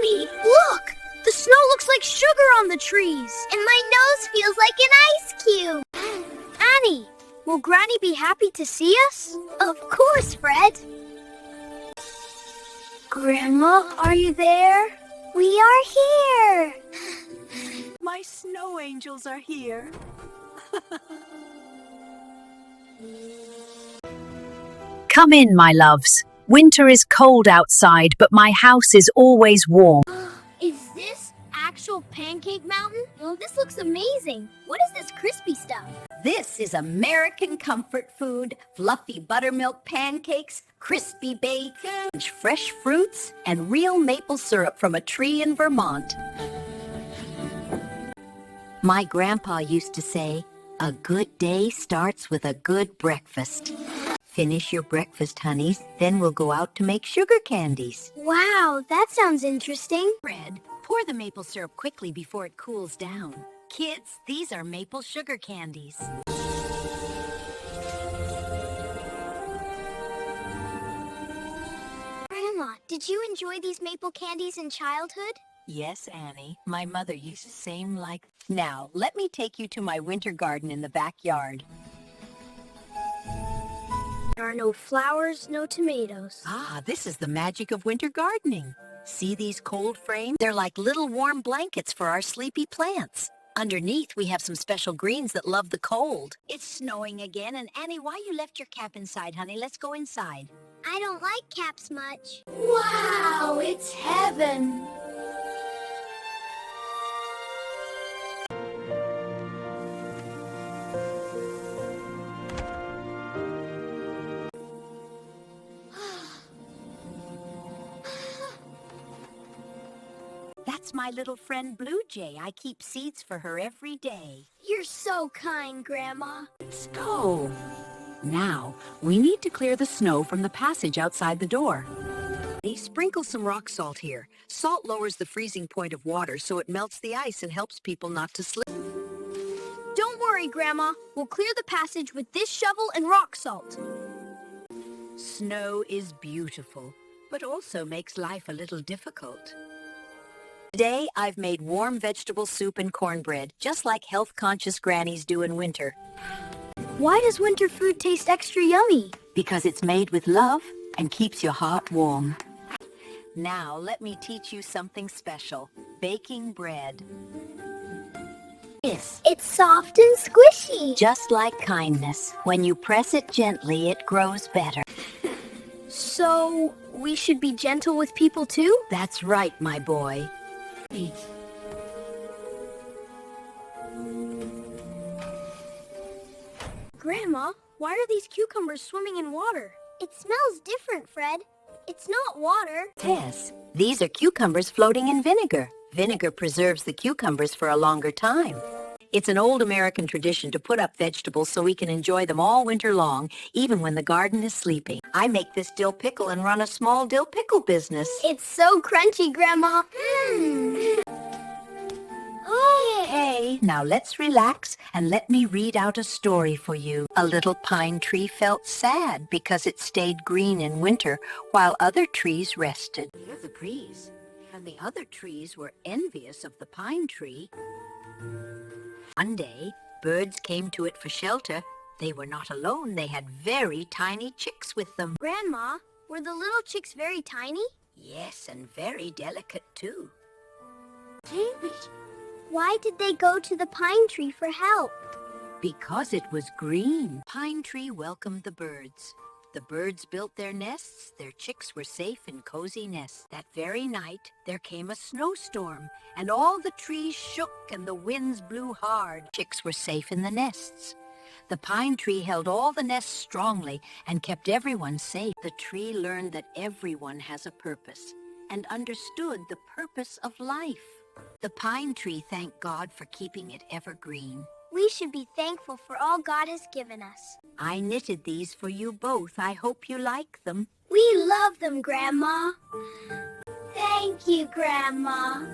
Yummy! Look! The snow looks like sugar on the trees. And my nose feels like an ice cube. Annie, will Granny be happy to see us? Of course, Fred. Grandma, are you there? We are here. My snow angels are here. Come in, my loves. Winter is cold outside, but my house is always warm. Is this actual Pancake Mountain? Well, this looks amazing. What is this crispy stuff? This is American comfort food, fluffy buttermilk pancakes, crispy bacon, fresh fruits, and real maple syrup from a tree in Vermont. My grandpa used to say, a good day starts with a good breakfast. Finish your breakfast, honeys, then we'll go out to make sugar candies. Wow, that sounds interesting. Fred, pour the maple syrup quickly before it cools down. Kids, these are maple sugar candies. Grandma, did you enjoy these maple candies in childhood? Yes, Annie. My mother used to sing like... Now, let me take you to my winter garden in the backyard. There are no flowers, no tomatoes. Ah, this is the magic of winter gardening. See these cold frames? They're like little warm blankets for our sleepy plants. Underneath, we have some special greens that love the cold. It's snowing again, and Annie, why you left your cap inside, honey? Let's go inside. I don't like caps much. Wow, it's heaven. That's my little friend Blue Jay. I keep seeds for her every day. You're so kind, Grandma. Let's go. Now, we need to clear the snow from the passage outside the door. Sprinkle some rock salt here. Salt lowers the freezing point of water so it melts the ice and helps people not to slip. Don't worry, Grandma. We'll clear the passage with this shovel and rock salt. Snow is beautiful, but also makes life a little difficult. Today, I've made warm vegetable soup and cornbread, just like health-conscious grannies do in winter. Why does winter food taste extra yummy? Because it's made with love and keeps your heart warm. Now, let me teach you something special. Baking bread. Yes, It's soft and squishy. just like kindness. When you press it gently, it grows better. So, we should be gentle with people too? That's right, my boy. Grandma, why are these cucumbers swimming in water? It smells different, Fred. It's not water. Tess, these are cucumbers floating in vinegar. Vinegar preserves the cucumbers for a longer time. It's an old American tradition to put up vegetables so we can enjoy them all winter long, even when the garden is sleeping. I make this dill pickle and run a small dill pickle business. It's so crunchy, Grandma. Hey, now let's relax and let me read out a story for you. A little pine tree felt sad because it stayed green in winter while other trees rested. Hear the breeze, and the other trees were envious of the pine tree. One day, birds came to it for shelter. They were not alone. They had very tiny chicks with them. Grandma, were the little chicks very tiny? Yes, and very delicate too. Why did they go to the pine tree for help? Because it was green. Pine tree welcomed the birds. The birds built their nests. Their chicks were safe in cozy nests. That very night, there came a snowstorm, and all the trees shook and the winds blew hard. Chicks were safe in the nests. The pine tree held all the nests strongly and kept everyone safe. The tree learned that everyone has a purpose and understood the purpose of life. The pine tree thanked God for keeping it evergreen. We should be thankful for all God has given us. I knitted these for you both. I hope you like them. We love them, Grandma. Thank you, Grandma.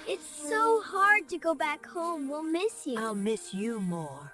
It's so hard to go back home. We'll miss you. I'll miss you more.